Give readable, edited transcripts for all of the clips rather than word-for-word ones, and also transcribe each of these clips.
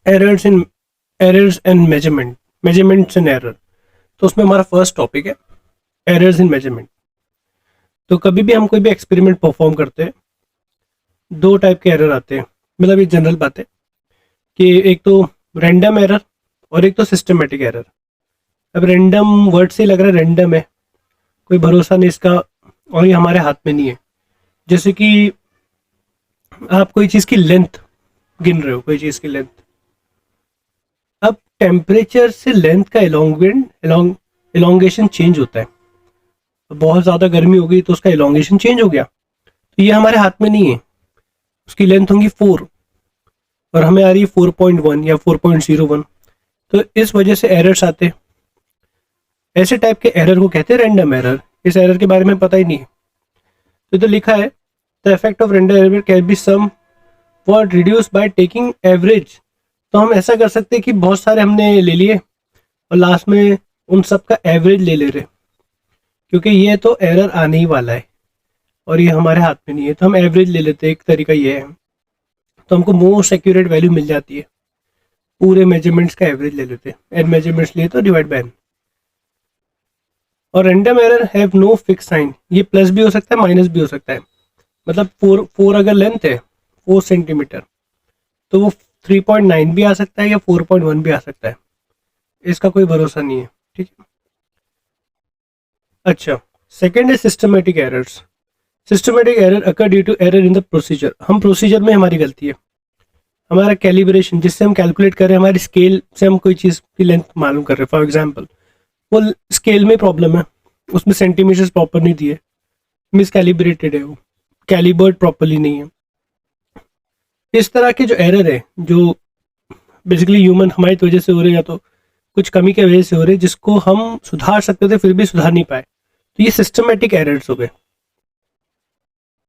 Errors in errors and measurements in error. तो उसमें हमारा फर्स्ट टॉपिक है एरर्स इन मेजरमेंट। तो कभी भी हम कोई भी एक्सपेरिमेंट परफॉर्म करते हैं, दो टाइप के एरर आते हैं। मतलब ये जनरल बात है कि एक तो रैंडम एरर और एक तो सिस्टमेटिक एरर। अब रैंडम वर्ड से ही लग रहा है रैंडम है, कोई भरोसा नहीं इसका, और ये हमारे हाथ में नहीं है। जैसे कि आप कोई चीज़ की लेंथ गिन रहे हो, कोई चीज़ की लेंथ। अब टेम्परेचर से लेंथ का एलोंगेशन चेंज होता है। बहुत ज़्यादा गर्मी हो गई तो उसका एलोंगेशन चेंज हो गया, तो ये हमारे हाथ में नहीं है। उसकी लेंथ होंगी 4 और हमें आ रही है 4.1 या 4.01। तो इस वजह से एरर्स आते हैं। ऐसे टाइप के एरर को कहते हैं रैंडम एरर। इस एरर के बारे में पता ही नहीं है। तो लिखा है the effect of random error can be somewhat reduce by taking average. तो हम ऐसा कर सकते हैं कि बहुत सारे हमने ले लिए और लास्ट में उन सब का एवरेज ले ले रहे, क्योंकि ये तो एरर आने ही वाला है और ये हमारे हाथ में नहीं है, तो हम एवरेज ले लेते हैं। एक तरीका ये है, तो हमको मोस्ट एक्यूरेट वैल्यू मिल जाती है। पूरे मेजरमेंट्स का एवरेज ले लेते हैं, एन मेजरमेंट्स लिए तो डिवाइड बाय एन। और random error have no fix sign. ये प्लस भी हो सकता है, माइनस भी हो सकता है। मतलब 4 अगर लेंथ है 4 सेंटीमीटर, तो वो 3.9 भी आ सकता है या 4.1 भी आ सकता है। इसका कोई भरोसा नहीं है। ठीक है। अच्छा, सेकेंड है systematic errors. Systematic error occur due to error in the procedure. हम प्रोसीजर में हमारी गलती है, हमारा कैलिब्रेशन जिससे हम कैलकुलेट कर रहे हैं, हमारी स्केल से हम कोई चीज़ की लेंथ मालूम कर रहे हैं। फॉर एग्जांपल वो स्केल में प्रॉब्लम है, उसमें सेंटीमीटर्स प्रॉपर नहीं दिए, मिस कैलिब्रेटेड है, वो कैलिबर्ड प्रॉपरली नहीं है। इस तरह के जो एरर है, जो बेसिकली ह्यूमन हमारी वजह से हो रहे हैं या तो कुछ कमी की वजह से हो रहे हैं, जिसको हम सुधार सकते थे फिर भी सुधार नहीं पाए, तो ये सिस्टमेटिक एरर्स हो गए।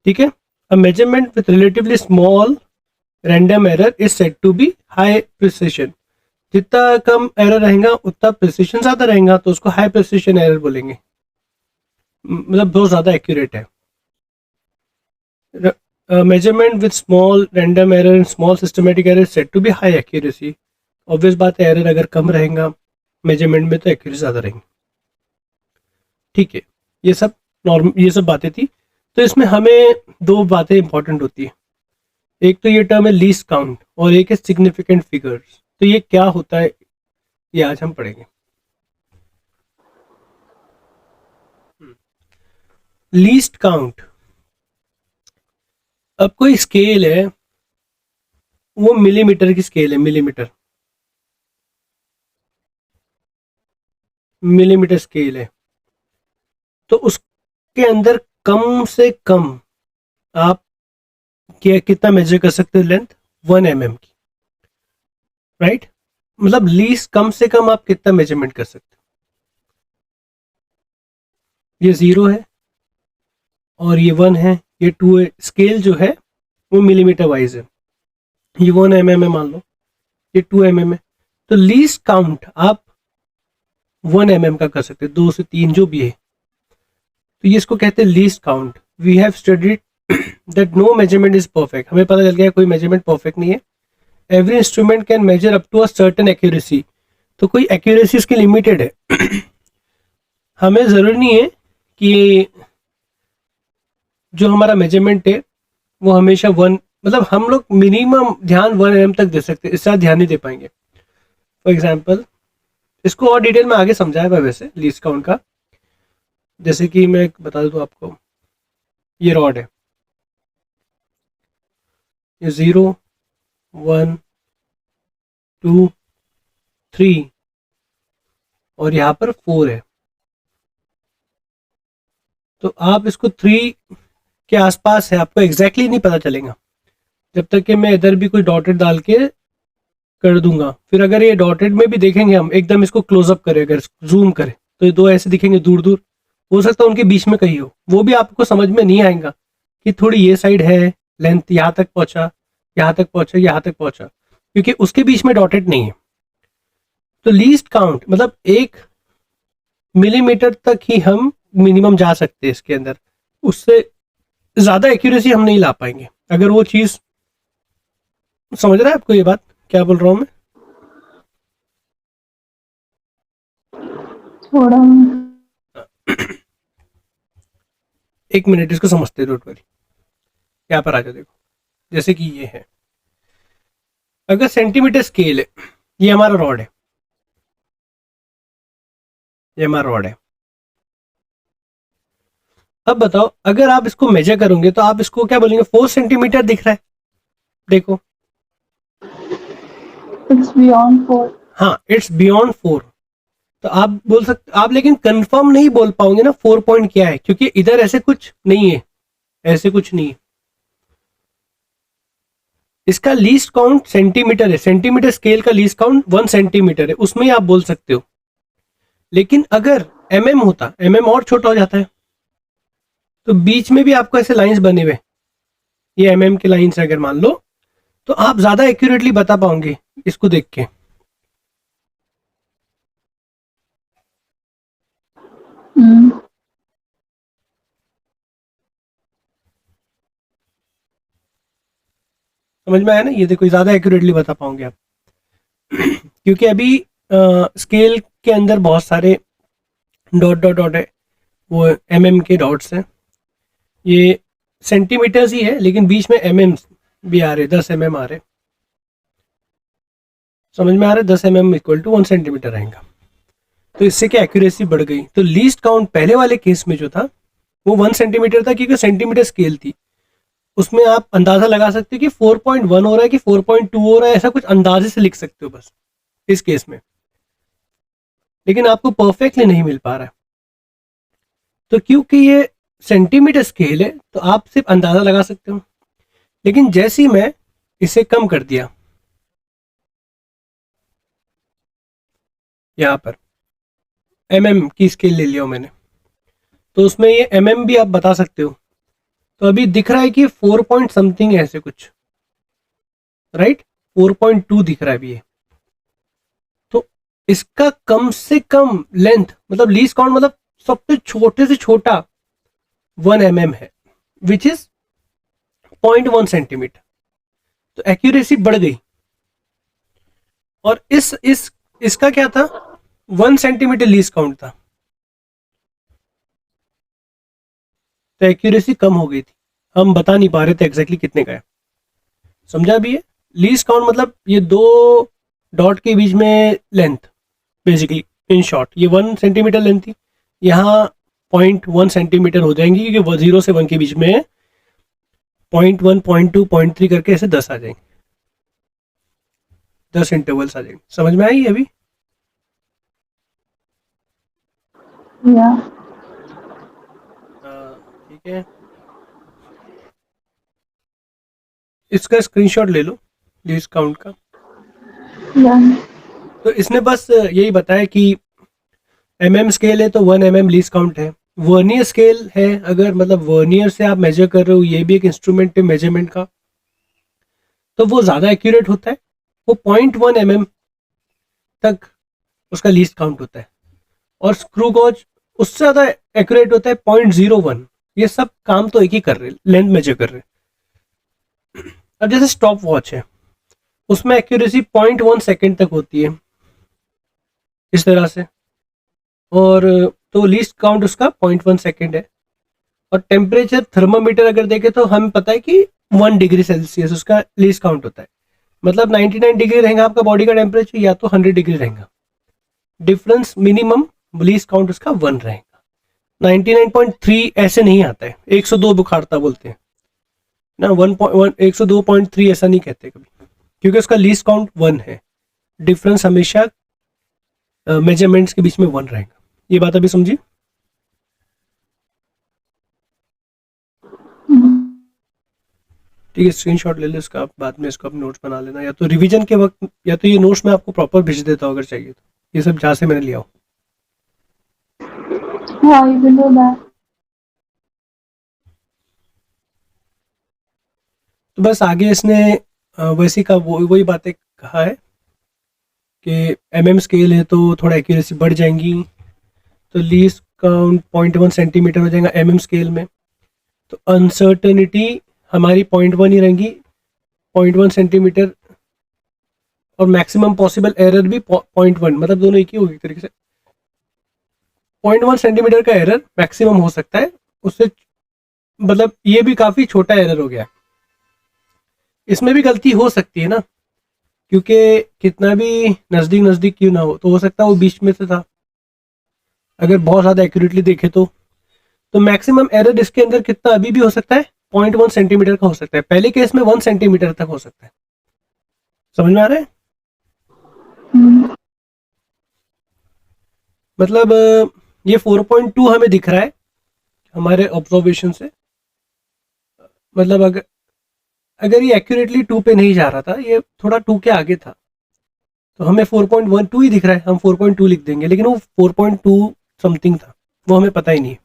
ठीक है। A measurement with relatively small random error is said to be high precision. जितना कम एरर रहेगा उतना प्रिसिशन ज्यादा रहेगा, तो उसको हाई प्रिसिशन एरर बोलेंगे। मतलब बहुत ज्यादा एक्यूरेट है। Measurement with small random error and small systematic error said to be high accuracy. Obvious बात है, एरर अगर कम रहेगा मेजरमेंट में तो एक्यूरेसी ज़्यादा रहेंगे। ठीक है। ये सब ये सब बातें थी। तो इसमें हमें दो बातें इंपॉर्टेंट होती है। एक तो ये टर्म है लीस्ट काउंट और एक है सिग्निफिकेंट फिगर्स। तो ये क्या होता है ये आज हम पढ़ेंगे। लीस्ट काउंट, अब कोई स्केल है, वो मिलीमीटर की स्केल है, मिलीमीटर स्केल है। तो उसके अंदर कम से कम आप क्या कितना मेजर कर सकते हो लेंथ? 1 mm की, राइट। मतलब लीस्ट कम से कम आप कितना मेजरमेंट कर सकते हो? ये 0 है और ये 1 है, ये 2 है। स्केल जो है वो मिलीमीटर वाइज है। ये 1 mm है मान लो, ये 2 mm है। तो लीस्ट काउंट आप 1 mm का कर सकते हैं, 2 से 3 जो भी है। तो ये इसको कहते हैं least count. We have studied that no measurement is perfect. हमें पता चल गया कोई मेजरमेंट परफेक्ट नहीं है। Every instrument can measure up to a certain accuracy. तो कोई एक्यूरेसी इसकी लिमिटेड है। हमें ज़रूरी नहीं है कि जो हमारा मेजरमेंट है वो हमेशा 1, मतलब हम लोग मिनिमम ध्यान 1 mm तक दे सकते हैं, इससे ज़्यादा ध्यान नहीं दे पाएंगे। फॉर एग्जाम्पल, इसको और डिटेल में आगे समझाया हुआ वैसे लीस्ट काउंट का। जैसे कि मैं बता दूँ आपको, ये रॉड है, ये 0 1 2 3 और यहाँ पर 4 है। तो आप इसको 3 के आसपास है, आपको एग्जैक्टली नहीं पता चलेगा जब तक कि मैं इधर भी कोई डॉटेड डाल के कर दूंगा। फिर अगर ये डॉटेड में भी देखेंगे हम, एकदम इसको क्लोजअप करें, अगर जूम करें, तो ये दो ऐसे दिखेंगे दूर दूर। हो सकता है उनके बीच में कहीं हो, वो भी आपको समझ में नहीं आएगा कि थोड़ी ये साइड है, लेंथ यहाँ तक पहुंचा, यहाँ तक पहुंचा, यहाँ तक पहुंचा, क्योंकि उसके बीच में डॉटेड नहीं है। तो लीस्ट काउंट मतलब 1 मिलीमीटर तक ही हम मिनिमम जा सकते हैं इसके अंदर, उससे ज़्यादा एक्यूरेसी हम नहीं ला पाएंगे। अगर वो चीज़ समझ रहा है आपको ये बात क्या बोल रहा हूँ मैं? थोड़ा। एक मिनट, इसको समझते डोंट वरी। यहाँ पर आ जाओ, देखो जैसे कि ये है, अगर सेंटीमीटर स्केल है, ये हमारा रॉड है, ये हमारा रॉड है। अब बताओ, अगर आप इसको मेजर करोगे तो आप इसको क्या बोलेंगे? 4 सेंटीमीटर दिख रहा है, देखो। It's beyond 4। हाँ, इट्स बियॉन्ड 4। तो आप बोल सकते, आप लेकिन कंफर्म नहीं बोल पाओगे ना 4 पॉइंट क्या है, क्योंकि इधर ऐसे कुछ नहीं है, ऐसे कुछ नहीं है। इसका लीस्ट काउंट सेंटीमीटर है, सेंटीमीटर स्केल का लीस्ट काउंट 1 सेंटीमीटर है, उसमें ही आप बोल सकते हो। लेकिन अगर होता, और छोटा हो जाता है, तो बीच में भी आपको ऐसे लाइंस बने हुए, ये के लाइंस अगर मान लो, तो आप ज्यादा एक्यूरेटली बता पाओगे इसको देख के। समझ में आया ना? ये देखो, ज्यादा एक्यूरेटली बता पाओगे आप। क्योंकि अभी स्केल के अंदर बहुत सारे डॉट डॉट डॉट है, वो के डॉट्स हैं। ये सेंटीमीटर्स ही है, लेकिन बीच में भी आ रहे, 10 आ रहे। समझ में आ रहा है? 10 इक्वल टू 1 सेंटीमीटर रहेगा। तो इससे क्या एक्यूरेसी बढ़ गई। तो लीस्ट काउंट पहले वाले केस में जो था वो 1 सेंटीमीटर था, क्योंकि सेंटीमीटर स्केल थी। उसमें आप अंदाजा लगा सकते हो कि 4.1 हो रहा है कि 4.2 हो रहा है, ऐसा कुछ अंदाजे से लिख सकते हो बस इस केस में। लेकिन आपको परफेक्टली नहीं मिल पा रहा है, तो क्योंकि ये सेंटीमीटर स्केल है तो आप सिर्फ अंदाजा लगा सकते हो। लेकिन जैसे ही मैं इसे कम कर दिया, यहाँ पर की स्केल ले लिया मैंने, तो उसमें ये भी आप बता सकते हो। तो अभी दिख रहा है कि 4 पॉइंट समथिंग ऐसे कुछ, राइट? 4.2 दिख रहा है अभी ये। तो इसका कम से कम लेंथ, मतलब लीस्ट काउंट, मतलब सबसे छोटे से छोटा 1 है, विच इज 0.1 सेंटीमीटर। तो एक्यूरेसी बढ़ गई। और इस इसका क्या था? 1 सेंटीमीटर लीस्ट काउंट था, तो एक्यूरेसी कम हो गई थी। हम बता नहीं पा रहे थे एग्जैक्टली कितने का है। समझा भी है? लीस्ट काउंट मतलब ये दो डॉट के बीच में लेंथ, बेसिकली इन शॉर्ट ये 1 सेंटीमीटर लेंथ थी, यहाँ 0.1 सेंटीमीटर हो जाएंगी, क्योंकि 0 से 1 के बीच में 0.1, 0.2, 0.3 करके ऐसे 10 आ जाएंगे, 10 इंटरवल्स आ जाएंगे। समझ में आई अभी? या ठीक है, इसका स्क्रीनशॉट ले लो लीस्ट काउंट का। या तो इसने बस यही बताया कि स्केल है तो 1 लीस्ट काउंट है। वर्नियर स्केल है, अगर मतलब वर्नियर से आप मेजर कर रहे हो, ये भी एक इंस्ट्रूमेंट है मेजरमेंट का, तो वो ज़्यादा एक्यूरेट होता है। वो 0.1 तक उसका लीस्ट काउंट होता है। और स्क्रू गॉज उससे ज़्यादा एक्यूरेट होता है, 0.01। ये सब काम तो एक ही कर रहे, लेंथ मेजर कर रहे। अब जैसे स्टॉप वॉच है, उसमें एक्यूरेसी 0.1 सेकेंड तक होती है, इस तरह से। और तो लीस्ट काउंट उसका 0.1 सेकेंड है। और टेम्परेचर थर्मामीटर अगर देखें तो हमें पता है कि 1 डिग्री सेल्सियस उसका लीस्ट काउंट होता है। मतलब 99 डिग्री रहेगा आपका बॉडी का टेम्परेचर, या तो 100 डिग्री रहेगा। डिफरेंस मिनिमम लीस्ट काउंट उसका 1 रहेगा। 99.3 ऐसे नहीं आता है, 102 बुखारता बोलते हैं ना, 102.3 ऐसा नहीं कहते कभी, क्योंकि उसका लीस्ट काउंट 1 है। डिफरेंस हमेशा मेजरमेंट्स के बीच में 1 रहेगा। ये बात अभी समझी? ठीक है, स्क्रीनशॉट ले लो इसका, आप बाद में इसको आप नोट्स बना लेना, या तो रिवीजन के वक्त, या तो ये नोट्स मैं आपको प्रॉपर भेज देता हूँ अगर चाहिए तो। ये सब जहाँ से मैंने लिया हो। हाँ, यू कैन डू दैट। तो बस आगे इसने वैसी का वही बातें कहा है कि स्केल है तो थोड़ा एक्यूरेसी बढ़ जाएंगी, तो लीस्ट काउंट 0.1 सेंटीमीटर हो जाएगा स्केल में। तो अनसर्टेनिटी हमारी 0.1 ही रहेंगी, 0.1 सेंटीमीटर। और मैक्सिमम पॉसिबल एरर भी 0.1, मतलब दोनों एक ही होगी एक तरीके से। 0.1 सेंटीमीटर का एरर मैक्सिमम हो सकता है, उससे मतलब ये भी काफ़ी छोटा एरर हो गया। इसमें भी गलती हो सकती है ना, क्योंकि कितना भी नज़दीक नज़दीक क्यों ना हो, तो हो सकता है वो बीच में से था, अगर बहुत ज़्यादा एक्यूरेटली देखे तो मैक्सिमम एरर इसके अंदर कितना अभी भी हो सकता है, 0.1 सेंटीमीटर का हो सकता है। पहले केस में 1 सेंटीमीटर तक हो सकता है। समझ में आ रहा है? Hmm. मतलब ये 4.2 हमें दिख रहा है हमारे ऑब्जर्वेशन से। मतलब अगर अगर ये एक्यूरेटली 2 पे नहीं जा रहा था, ये थोड़ा 2 के आगे था, तो हमें 4.12 ही दिख रहा है, हम 4.2 लिख देंगे, लेकिन वो 4.2 समथिंग था, वो हमें पता ही नहीं है,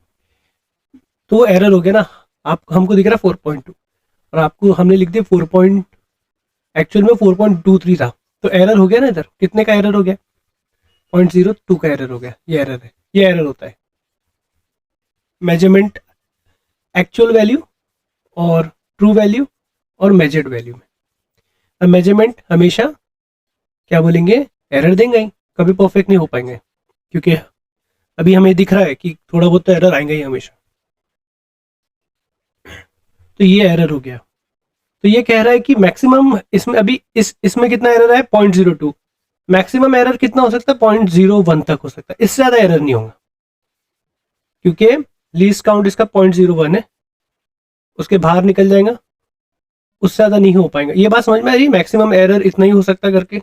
तो वो एरर हो गया ना। आप हमको दिख रहा है 4.2 और आपको हमने लिख दिया 4. एक्चुअल में 4.23 था, तो एरर हो गया ना। इधर कितने का एरर हो गया? 0.02 का एरर हो गया। ये एरर है, ये एरर होता है मेजरमेंट एक्चुअल वैल्यू और ट्रू वैल्यू और मेजर्ड वैल्यू में। अब मेजरमेंट हमेशा क्या बोलेंगे, एरर देंगे ही, कभी परफेक्ट नहीं हो पाएंगे, क्योंकि अभी हमें दिख रहा है कि थोड़ा बहुत तो एरर आएंगे ही हमेशा। तो ये एरर हो गया। तो ये कह रहा है कि मैक्सिमम इसमें अभी इसमें कितना एरर है, 0.02। मैक्सिमम एरर कितना हो सकता है, 0.01 तक हो सकता है, इससे ज़्यादा एरर नहीं होगा, क्योंकि लीस्ट काउंट इसका 0.01 है, उसके बाहर निकल जाएगा, उससे ज़्यादा नहीं हो पाएगा। ये बात समझ में आ रही है, मैक्सिमम एरर इतना ही हो सकता करके।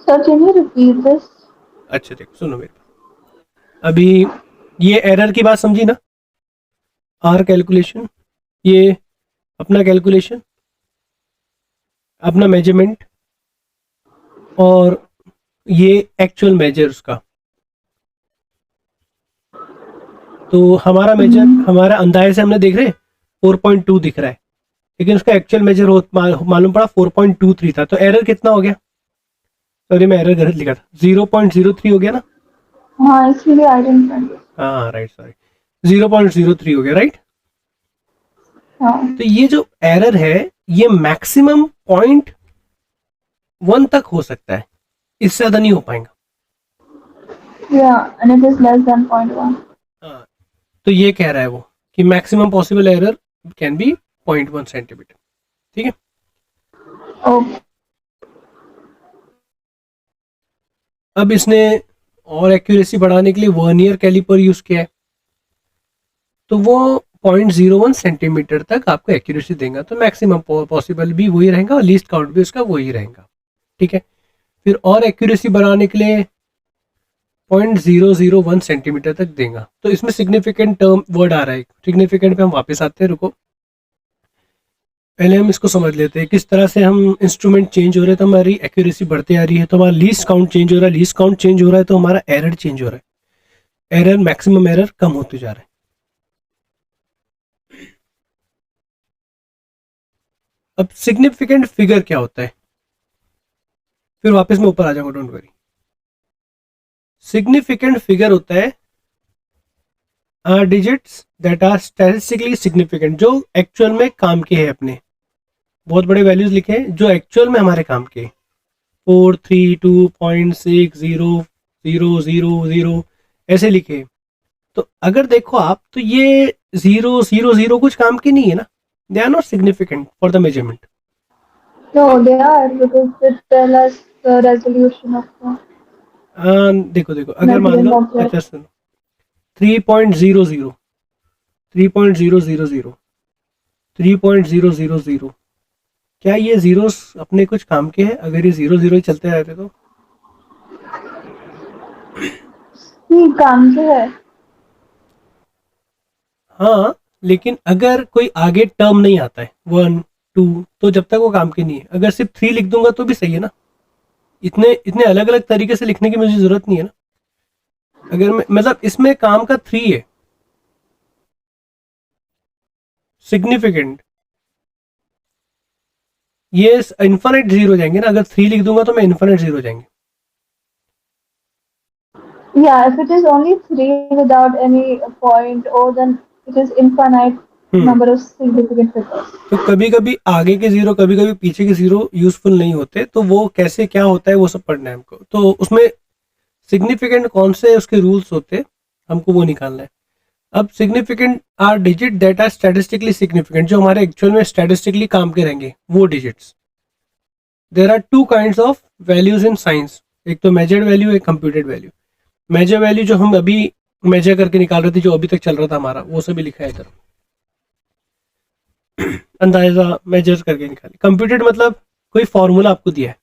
Sir, can you repeat this? अच्छा देखो, सुनो मेरे पास। अभी ये एरर की बात समझी ना, आर कैलकुलेशन, ये अपना कैलकुलेशन, अपना मेजरमेंट, और ये एक्चुअल मेजर उसका। तो हमारा मेजर, हमारा अंदाजे से हमने देख रहे 4.2 दिख रहा है, लेकिन उसका एक्चुअल मेजर हो मालूम पड़ा 4.23 था, तो एरर कितना हो गया? सॉरी मैं एरर गलत लिखा था, 0.03 हो गया ना। हाँ, इसलिए I didn't find it. हाँ राइट, सॉरी, 0.03 हो गया, राइट। हाँ. तो ये जो एरर है, ये मैक्सिमम 0.1 तक हो सकता है, इससे ज़्यादा नहीं हो पाएगा। Yeah, and it is less than 0.1. हाँ, तो ये कह रहा है वो कि maximum possible error can B 0.1 centimetre. ठीक है। Okay. अब इसने और एक्यूरेसी बढ़ाने के लिए वर्नियर कैलिपर यूज किया है, तो वो 0.01 सेंटीमीटर तक आपको एक्यूरेसी देगा, तो मैक्सिमम पॉसिबल भी वही रहेगा और लीस्ट काउंट भी उसका वही रहेगा। ठीक है। फिर और एक्यूरेसी बढ़ाने के लिए 0.001 सेंटीमीटर तक देगा। तो इसमें सिग्निफिकेंट टर्म वर्ड आ रहा है, सिग्निफिकेंट पे हम वापस आते हैं, रुको पहले हम इसको समझ लेते हैं किस तरह से हम इंस्ट्रूमेंट चेंज हो रहे हैं तो हमारी एक्यूरेसी बढ़ती आ रही है, तो हमारा लीस्ट काउंट चेंज हो रहा है, लीस्ट काउंट चेंज हो रहा है तो हमारा एरर चेंज हो रहा है, एरर मैक्सिमम एरर कम होते जा रहा है। अब सिग्निफिकेंट फिगर क्या होता है, फिर वापस मैं ऊपर आ जाऊंगा, डोंट वरी। सिग्निफिकेंट फिगर होता है digits that are statistically significant, जो एक्चुअल में काम के हैं, अपने बहुत बड़े वैल्यूज लिखे हैं जो एक्चुअल में हमारे काम के, 432.60000 ऐसे लिखे। तो अगर देखो आप, तो ये 000 कुछ काम के नहीं है ना, they are not significant for the measurement. No, they are because they tell us the resolution of the देखो देखो, अगर मान measuring लो, object. अच्छा सुनो, 3.00, 3.000, 3.000, क्या ये जीरोस अपने कुछ काम के हैं? अगर ये 0 0 ही चलते रहते तो काम से है. हाँ, लेकिन अगर कोई आगे टर्म नहीं आता है 1 2, तो जब तक वो काम के नहीं है। अगर सिर्फ 3 लिख दूंगा तो भी सही है ना, इतने इतने अलग अलग तरीके से लिखने की मुझे जरूरत नहीं है ना। अगर मैं मतलब इसमें काम का 3 है सिग्निफिकेंट, ये इन्फाइनाइट जीरो हो जाएंगे ना, अगर 3 लिख दूंगा तो मैं इन्फाइनाइट जीरो हो जाएंगे। Yeah, if it is only 3 without any point, oh, then it is infinite number of significant figures. तो कभी कभी आगे के जीरो कभी कभी पीछे के जीरो यूजफुल नहीं होते, तो वो कैसे क्या होता है वो सब पढ़ना है हमको। तो उसमें सिग्निफिकेंट कौन से उसके रूल्स होते, हमको वो निकालना है। अब significant are digit that are statistically significant, जो हमारे एक्चुअल में स्टैटिस्टिकली काम के रहेंगे वो digits. There are two kinds of values in science, एक तो मेजर्ड वैल्यू, एक कंप्यूटेड वैल्यू। मेजर वैल्यू जो हम अभी मेजर करके निकाल रहे थे, जो अभी तक चल रहा था हमारा, वो सभी लिखा है इधर, अंदाजा मेजर करके निकाले। कंप्यूटेड मतलब कोई फॉर्मूला आपको दिया है,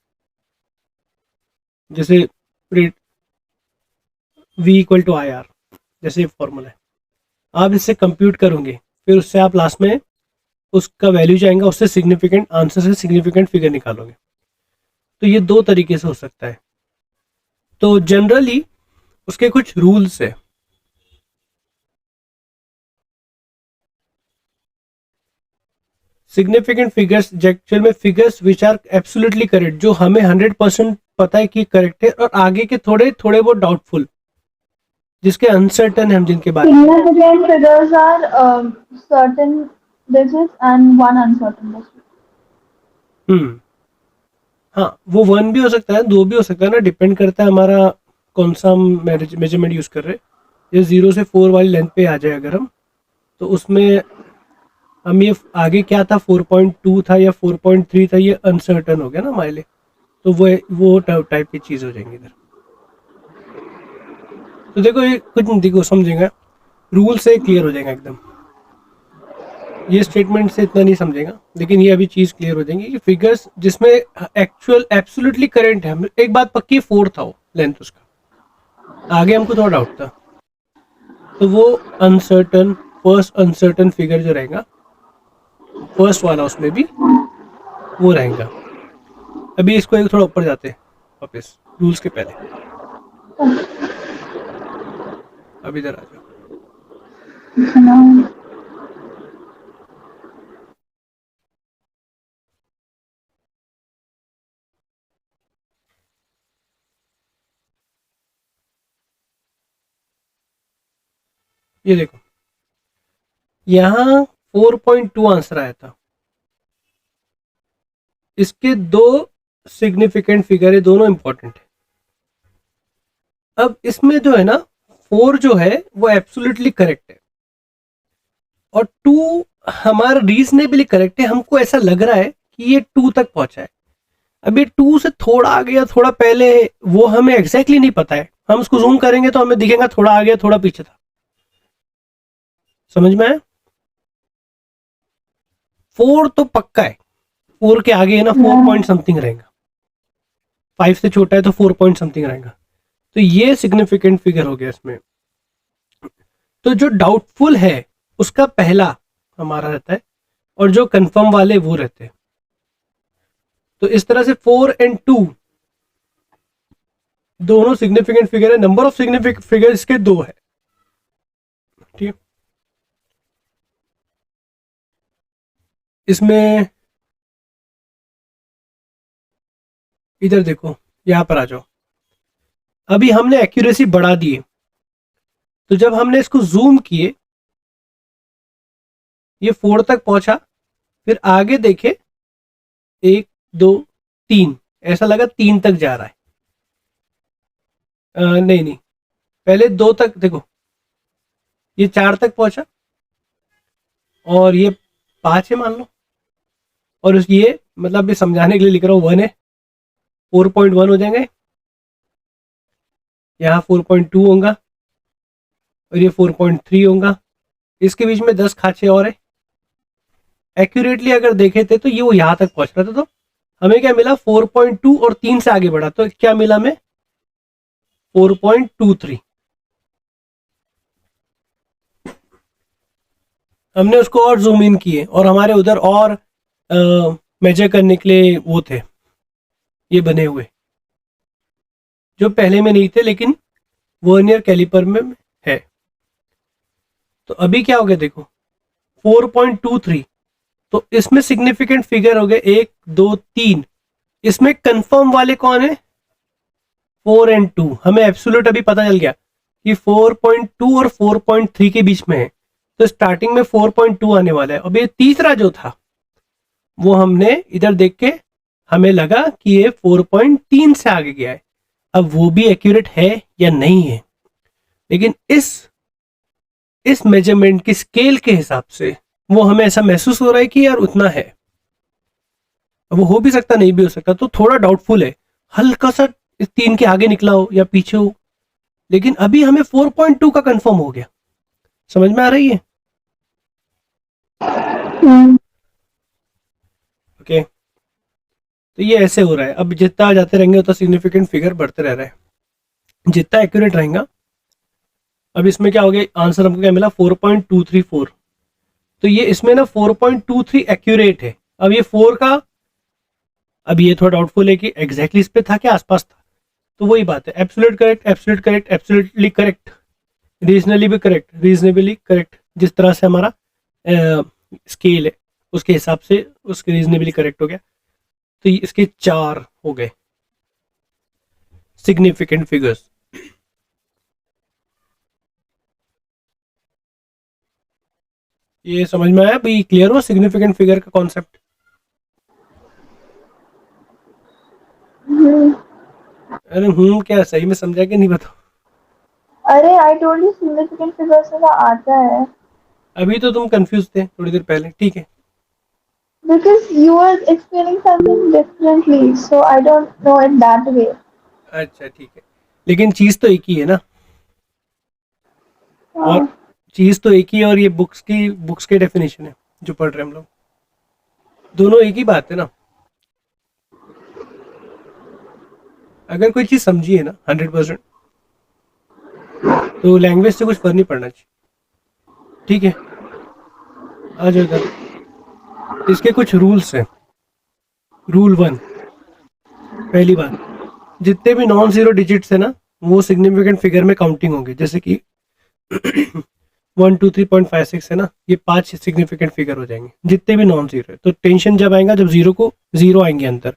जैसे v equal to I R, जैसे फॉर्मूला है, आप इससे कंप्यूट करोगे, फिर उससे आप लास्ट में उसका वैल्यू जाएगा, उससे सिग्निफिकेंट आंसर से सिग्निफिकेंट फिगर निकालोगे। तो ये दो तरीके से हो सकता है। तो जनरली उसके कुछ रूल्स है। सिग्निफिकेंट फिगर्स एक्चुअल में figures which are absolutely correct, जो हमें 100% पता है कि करेक्ट है, और आगे के थोड़े थोड़े वो डाउटफुल, जिसके अनसर्टन है हम जिनके बारे में। Significant figures are certain digits and one uncertain digit. हाँ, वो 1 भी हो सकता है, 2 भी हो सकता है ना, डिपेंड करता है हमारा कौन सा हम मेजरमेंट यूज कर रहे हैं। ये 0 से 4 वाली लेंथ पे आ जाए अगर हम, तो उसमें हम ये आगे क्या था, 4.2 था या 4.3 था, ये अनसर्टन हो गया ना हमारे लिए, तो वो टाइप की चीज़ हो जाएंगी इधर। तो देखो ये कुछ नहीं, देखो समझेगा, रूल से क्लियर हो जाएगा एकदम। ये स्टेटमेंट से इतना नहीं समझेगा, लेकिन ये अभी चीज़ क्लियर हो जाएंगी कि फिगर्स जिसमें एक्चुअल एब्सोल्युटली करेंट है, एक बात पक्की, 4 था वो लेंथ उसका, आगे हमको थोड़ा डाउट था, तो वो अनसर्टन, फर्स्ट अनसर्टन फिगर जो रहेगा, फर्स्ट वाला, उसमें भी वो रहेगा। अभी इसको एक थोड़ा ऊपर जाते हैं वापस रूल्स के पहले, अब इधर आ जाओ। ये देखो, यहाँ 4.2 आंसर आया था, इसके दो सिग्निफिकेंट फिगर है, दोनों इंपॉर्टेंट है। अब इसमें जो है ना, 4 जो है वो एब्सोल्युटली करेक्ट है, और 2 हमारा रीजनेबली करेक्ट है, हमको ऐसा लग रहा है कि ये 2 तक पहुंचा है। अभी 2 से थोड़ा आगे या थोड़ा पहले, वो हमें एग्जैक्टली नहीं पता है, हम उसको जूम करेंगे तो हमें दिखेगा थोड़ा आगे थोड़ा पीछे था। समझ में आया? 4 तो पक्का है, 4 के आगे है ना 4 पॉइंट समथिंग रहेगा, 5 से छोटा है तो 4 पॉइंट समथिंग रहेगा। तो ये सिग्निफिकेंट फिगर हो गया इसमें। तो जो डाउटफुल है उसका पहला हमारा रहता है, और जो कंफर्म वाले वो रहते हैं। तो इस तरह से 4 और 2 दोनों सिग्निफिकेंट फिगर है, नंबर ऑफ सिग्निफिकेंट फिगर इसके 2 है। ठीक है, इसमें इधर देखो, यहां पर आ जाओ। अभी हमने एक्यूरेसी बढ़ा दी है, तो जब हमने इसको जूम किए, ये 4 तक पहुंचा, फिर आगे देखे 1 2 3, ऐसा लगा 3 तक जा रहा है। नहीं नहीं, पहले 2 तक देखो, ये 4 तक पहुंचा, और ये 5 है मान लो, और ये मतलब ये समझाने के लिए लिख रहा हूँ 1 है, 4.1 हो जाएंगे, यहाँ 4.2 होगा, और ये 4.3 होगा, इसके बीच में 10 खांचे और है। एक्यूरेटली अगर देखे थे तो ये वो यहाँ तक पहुंच रहा था, तो हमें क्या मिला, 4.2, और 3 से आगे बढ़ा तो क्या मिला हमें, 4.23। हमने उसको और जूम इन किए, और हमारे उधर और मेजर करने के लिए वो थे, ये बने हुए, जो पहले में नहीं थे लेकिन वर्नियर कैलिपर में है। तो अभी क्या हो गया देखो, 4.23, तो इसमें सिग्निफिकेंट फिगर हो गए 1 2 3। इसमें कंफर्म वाले कौन है, 4 और 2। हमें एब्सोल्यूट अभी पता चल गया कि 4.2 और 4.3 के बीच में है, तो स्टार्टिंग में 4.2 आने वाला है। अब ये तीसरा जो था वो हमने इधर देख के हमें लगा कि ये 4.3 से आगे गया है। अब वो भी एक्यूरेट है या नहीं है, लेकिन इस मेजरमेंट की स्केल के हिसाब से वो हमें ऐसा महसूस हो रहा है कि यार उतना है। अब वो हो भी सकता, नहीं भी हो सकता, तो थोड़ा डाउटफुल है, हल्का सा इस 3 के आगे निकला हो या पीछे हो, लेकिन अभी हमें 4.2 का कंफर्म हो गया। समझ में आ रही है? हम्म, ओके, तो ये ऐसे हो रहा है। अब जितना जाते रहेंगे उतना सिग्निफिकेंट फिगर बढ़ते रह रहा है, जितना एक्यूरेट रहेगा। अब इसमें क्या हो गया, आंसर हमको क्या मिला, 4.234। तो ये इसमें ना 4.23 एक्यूरेट है। अब ये 4 का, अब ये थोड़ा डाउटफुल है कि एग्जैक्टली इस पे था क्या, आसपास था। तो वही बात है, absolute correct, absolute correct, absolutely correct, regionally भी करेक्ट, रीजनेबली करेक्ट, जिस तरह से हमारा स्केल है उसके हिसाब से उसके रीजनेबली करेक्ट हो गया। तो इसके 4 हो गए सिग्निफिकेंट फिगर्स। ये समझ में आया भाई? क्लियर हो सिग्निफिकेंट फिगर का कॉन्सेप्ट? हम्म। अरे क्या सही में समझा कि नहीं, बताओ? अरे I told you significant figures का आता है, अभी तो तुम कंफ्यूज थे थोड़ी देर पहले, ठीक है। because you were explaining something differently, so I don't know it that way. अच्छा ठीक है, लेकिन चीज तो एक ही है ना। और हाँ, चीज तो एक ही है, और ये बुक्स की डेफिनेशन है जो पढ़ रहे हैं हम लोग, दोनों एक ही बात है ना। अगर कोई चीज समझी है ना 100%, तो लैंग्वेज से कुछ फर्क नहीं पड़ना चाहिए, ठीक है। आ जाओ इधर, इसके कुछ रूल्स हैं। रूल 1, पहली बात, जितने भी नॉन जीरो डिजिट्स है ना वो सिग्निफिकेंट फिगर में काउंटिंग होंगे। जैसे कि 123.56 है ना, ये 5 सिग्निफिकेंट फिगर हो जाएंगे जितने भी नॉन जीरो है। तो टेंशन जब आएगा जब जीरो आएंगे अंदर,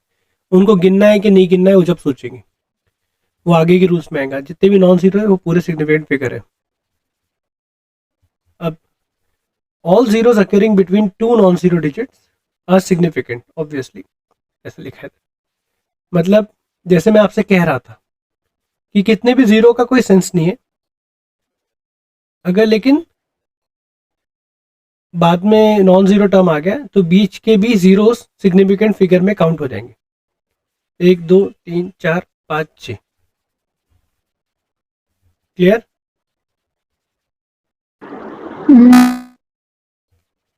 उनको गिनना है कि नहीं गिनना है वो जब सोचेंगे, वो आगे के रूल्स में आएगा। जितने भी नॉन जीरो है वो पूरे सिग्निफिकेंट फिगर है। अब all zeros occurring between two non zero digits are significant, obviously ऐसे लिखा है। मतलब जैसे मैं आपसे कह रहा था कि कितने भी जीरो का कोई सेंस नहीं है, अगर लेकिन बाद में नॉन जीरो टर्म आ गया तो बीच के भी जीरो सिग्निफिकेंट फिगर में काउंट हो जाएंगे। 1 2 3 4 5 6। क्लियर?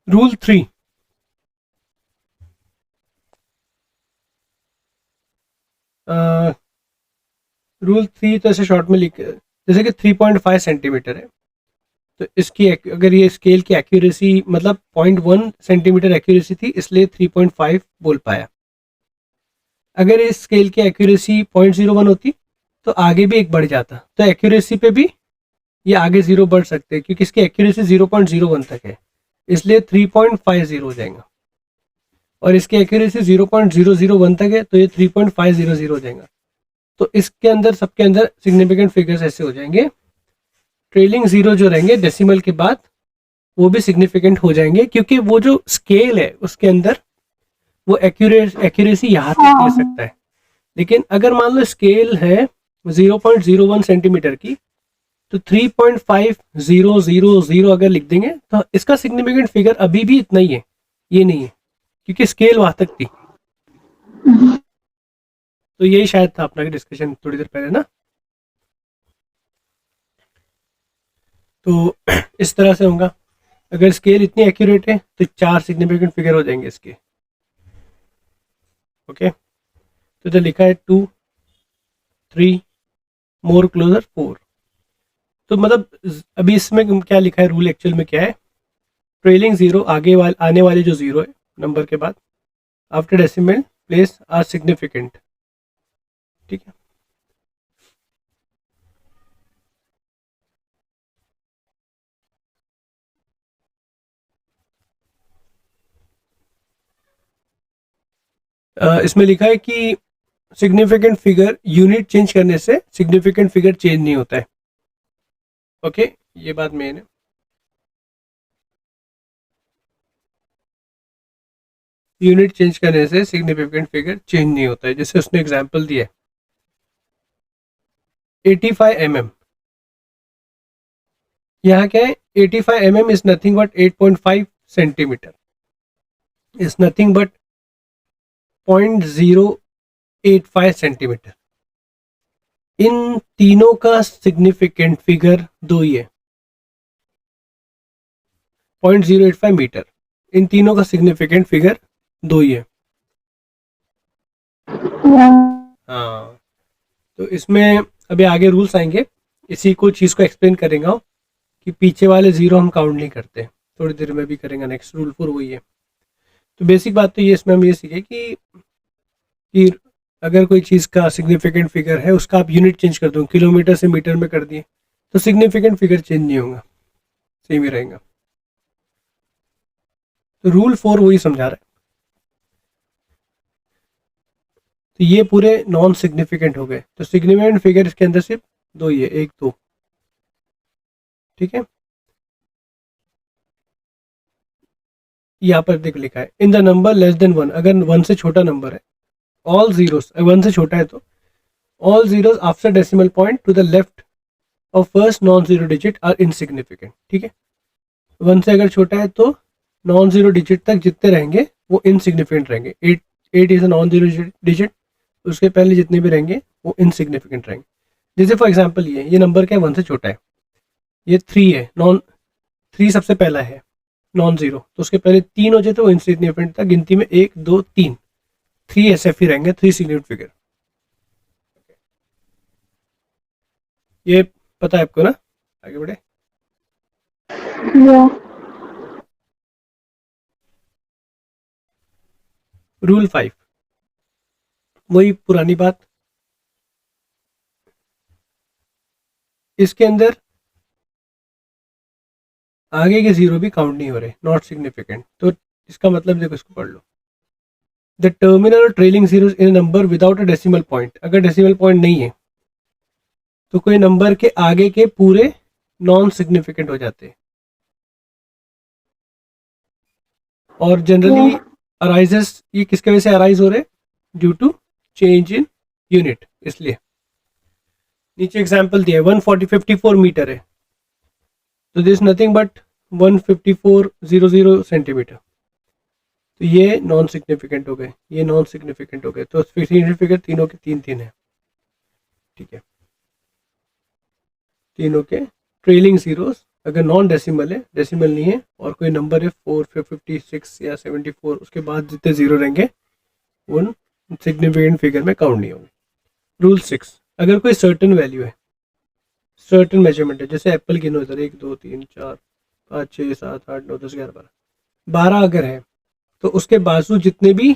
रूल 3, रूल 3 तो ऐसे शॉर्ट में लिख, जैसे कि 3.5 सेंटीमीटर है, तो इसकी अगर ये स्केल की एक्यूरेसी मतलब 0.1 सेंटीमीटर एक्यूरेसी थी, इसलिए 3.5 बोल पाया। अगर इस स्केल की एक्यूरेसी 0.01 होती तो आगे भी एक बढ़ जाता, तो एक्यूरेसी पे भी ये आगे जीरो बढ़ सकते हैं, क्योंकि इसकी एक्यूरेसी 0.01 तक है, इसलिए 3.50 हो जाएगा। और इसकी एक्यूरेसी 0.001 तक है तो ये 3.500 हो जाएगा। तो इसके अंदर सबके अंदर सिग्निफिकेंट फिगर्स ऐसे हो जाएंगे। ट्रेलिंग जीरो जो रहेंगे डेसिमल के बाद वो भी सिग्निफिकेंट हो जाएंगे, क्योंकि वो जो स्केल है उसके अंदर वो एक्यूरेसी यहाँ तक दे हाँ, सकता है। लेकिन अगर मान लो स्केल है 0.01 सेंटीमीटर की, तो 3.5000 अगर लिख देंगे तो इसका सिग्निफिकेंट फिगर अभी भी इतना ही है, ये नहीं है, क्योंकि स्केल वहां तक थी। तो यही शायद था अपना डिस्कशन थोड़ी देर पहले ना। तो इस तरह से होगा, अगर स्केल इतनी एक्यूरेट है तो 4 सिग्निफिकेंट फिगर हो जाएंगे इसके। ओके, तो जो लिखा है 2 3 मोर क्लोजर 4, तो मतलब अभी इसमें क्या लिखा है, रूल एक्चुअल में क्या है, ट्रेलिंग जीरो आने वाले जो जीरो है नंबर के बाद after decimal place are significant, ठीक है। इसमें लिखा है कि सिग्निफिकेंट फिगर यूनिट चेंज करने से सिग्निफिकेंट फिगर चेंज नहीं होता है। ओके, ये बात मेन है। यूनिट चेंज करने से सिग्निफिकेंट फिगर चेंज नहीं होता है। जैसे उसने एग्जांपल दिया है 85 mm, यहाँ क्या है 85 mm is nothing but 8.5 centimetre, is nothing but 0.085 centimetre. इन तीनों का सिग्निफिकेंट फिगर दो ही है, 0.085 मीटर। इन तीनों का सिग्निफिकेंट फिगर दो ही है। Yeah. हाँ, तो इसमें अभी आगे रूल्स आएंगे, इसी को चीज़ को एक्सप्लेन करेंगे कि पीछे वाले जीरो हम काउंट नहीं करते, थोड़ी देर में भी करेंगे। नेक्स्ट रूल 4 वही है। तो बेसिक बात तो ये इसमें हम ये सीखे कि अगर कोई चीज़ का सिग्निफिकेंट फिगर है उसका आप यूनिट चेंज कर दो, किलोमीटर से मीटर में कर दिए तो सिग्निफिकेंट फिगर चेंज नहीं होगा, सेम ही रहेगा। तो रूल 4 वही समझा रहा है। तो ये पूरे नॉन सिग्निफिकेंट हो गए। तो सिग्निफिकेंट फिगर इसके अंदर सिर्फ दो ही है, एक दो, ठीक है। यहाँ पर देख लिखा है in the number less than 1, अगर 1 से छोटा नंबर है, ऑल जीरोस 1 से छोटा है तो all zeros after decimal point to the left of first non zero digit are insignificant, ठीक है। 1 से अगर छोटा है तो नॉन जीरो डिजिट तक जितने रहेंगे वो इनसिग्निफिकेंट रहेंगे। 8 is a non zero digit, उसके पहले जितने भी रहेंगे वो इनसिग्निफिकेंट रहेंगे। जैसे फॉर एग्जांपल ये नंबर क्या है 1 से छोटा है, ये 3 है, नॉन 3 सबसे पहला है नॉन जीरो, तो उसके पहले 3 हो जाए तो वो इनसिग्निफिकेंट था। गिनती में 1 2 3, 3 ऐसे ही रहेंगे, 3 सिग्निफिकेंट फिगर। ये पता है आपको ना, आगे बढ़े। Yeah. रूल 5 वही पुरानी बात, इसके अंदर आगे के जीरो भी काउंट नहीं हो रहे, नॉट सिग्निफिकेंट। तो इसका मतलब देखो, इसको पढ़ लो। द टर्मिनल और trailing zeros in number without a decimal point, अगर डेसिमल पॉइंट नहीं है तो कोई नंबर के आगे के पूरे नॉन सिग्निफिकेंट हो जाते हैं। और जनरली अराइजेस, ये किसके वजह से अराइज हो रहे, due to change in unit. इसलिए नीचे एग्जांपल दिया है 154 मीटर है, तो दिस नथिंग बट 15400 सेंटीमीटर। तो ये नॉन सिग्निफिकेंट हो गए, ये नॉन सिग्निफिकेंट हो गए। तो सिग्निफिकेंट तीनों के तीन तीन है, ठीक है। तीनों के ट्रेलिंग जीरोस अगर नॉन डेसिमल है, डेसिमल नहीं है, और कोई नंबर है 456 या 74, उसके बाद जितने जीरो रहेंगे उन सिग्निफिकेंट फिगर में काउंट नहीं होंगे। रूल 6, अगर कोई सर्टेन वैल्यू है, सर्टेन मेजरमेंट है, जैसे एप्पल गिनो इधर 1 2 3 4 5 6 7 8 9 10 11 12 अगर है तो उसके बाजू जितने भी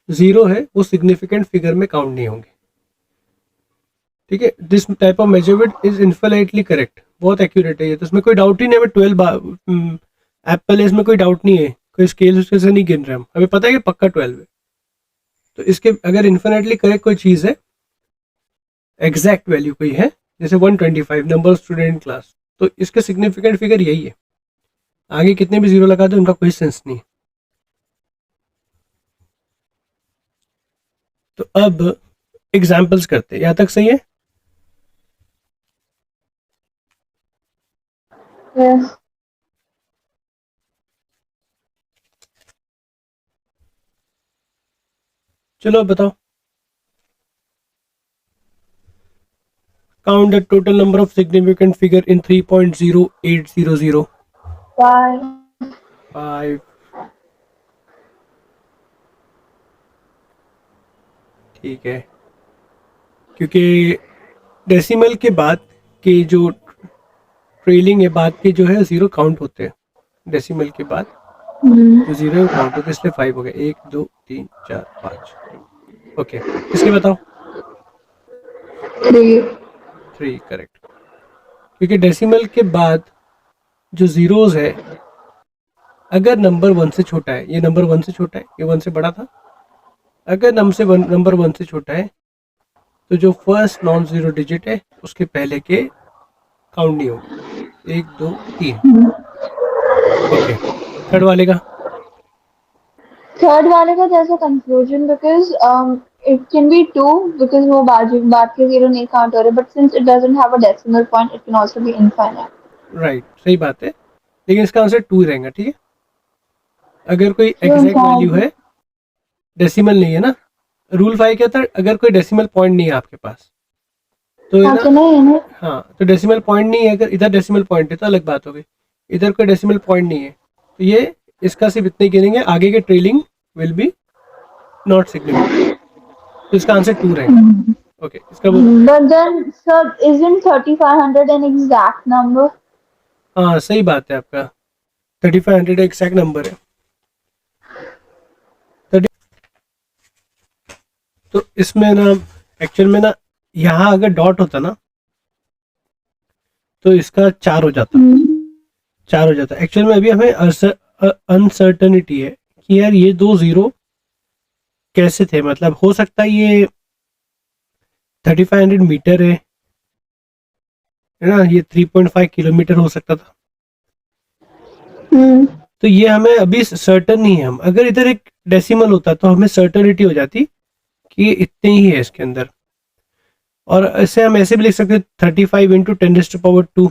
जीरो है वो सिग्निफिकेंट फिगर में काउंट नहीं होंगे, ठीक है। This type of measurement is infinitely correct, बहुत एक्यूरेट है ये, तो इसमें कोई डाउट ही नहीं है। 12 एप्पल है, इसमें कोई डाउट नहीं है, कोई स्केल उसके से नहीं गिन रहे हम, हमें पता है कि पक्का 12 है। तो इसके अगर इनफाइनाइटली करेक्ट कोई चीज़ है, एग्जैक्ट वैल्यू कोई है, जैसे 125 नंबर स्टूडेंट क्लास, तो इसका सिग्निफिकेंट फिगर यही है। आगे कितने भी जीरो लगा दो उनका कोई सेंस नहीं। तो अब एग्जाम्पल्स करते हैं, यहाँ तक सही है। Yes. चलो अब बताओ, count the total number of significant figure in 3.0800। 5. 5, ठीक है, क्योंकि डेसिमल के बाद के जो ट्रेलिंग है, बाद के जो है जीरो काउंट होते हैं, डेसिमल के बाद जो जीरो काउंट होते हैं, इसलिए 5 हो गए। 1 2 3 4 5, ओके। इसके बताओ 3. 3, करेक्ट, क्योंकि डेसिमल के बाद जो जीरोस है, अगर नंबर 1 से छोटा है, ये नंबर 1 से छोटा है, ये 1 से बड़ा था, अगर नंबर 1 से छोटा है तो जो फर्स्ट नॉन जीरो डिजिट है उसके पहले के काउंट नहीं होगा। 1 2 3, ओके। थर्ड वाले का थर्ड वाले का there's a confusion because it can be two because वो बाद के जीरो नहीं काउंट हो रहे, but since it doesn't have a decimal point it can also be infinite. Right, सही बात है, लेकिन इसका आंसर 2 ही रहेगा, ठीक है। अगर कोई So एग्जैक्ट वैल्यू हाँ है, डेसिमल नहीं है ना। रूल 5 क्या था, अगर कोई डेसिमल पॉइंट नहीं है आपके पास तो है ना। तो नहीं है ना। हाँ, तो डेसिमल पॉइंट नहीं है, अगर इधर डेसिमल पॉइंट है तो अलग बात हो गई, इधर कोई डेसिमल पॉइंट नहीं है तो ये इसका सिर्फ इतने गिनेंगे, आगे के trailing will be not significant, तो इसका आंसर 2 रहेगा। ओके, इसका वो, But then sir, isn't 3500 an exact number? हाँ सही बात है आपका, 3500 एक्सैक्ट नंबर है। 30, तो इसमें ना एक्चुअल में ना यहाँ अगर डॉट होता ना तो इसका 4 हो जाता, 4 हो जाता। एक्चुअल में अभी हमें अनसर्टनिटी है कि यार ये दो जीरो कैसे थे, मतलब हो सकता है ये 3500 मीटर है ना, ये 3.5 किलोमीटर हो सकता था। तो ये हमें अभी सर्टन नहीं है, हम अगर इधर एक डेसिमल होता तो हमें सर्टनिटी हो जाती कि ये इतने ही है इसके अंदर, और ऐसे हम ऐसे भी लिख सकते 35 इंटू 10⁻²।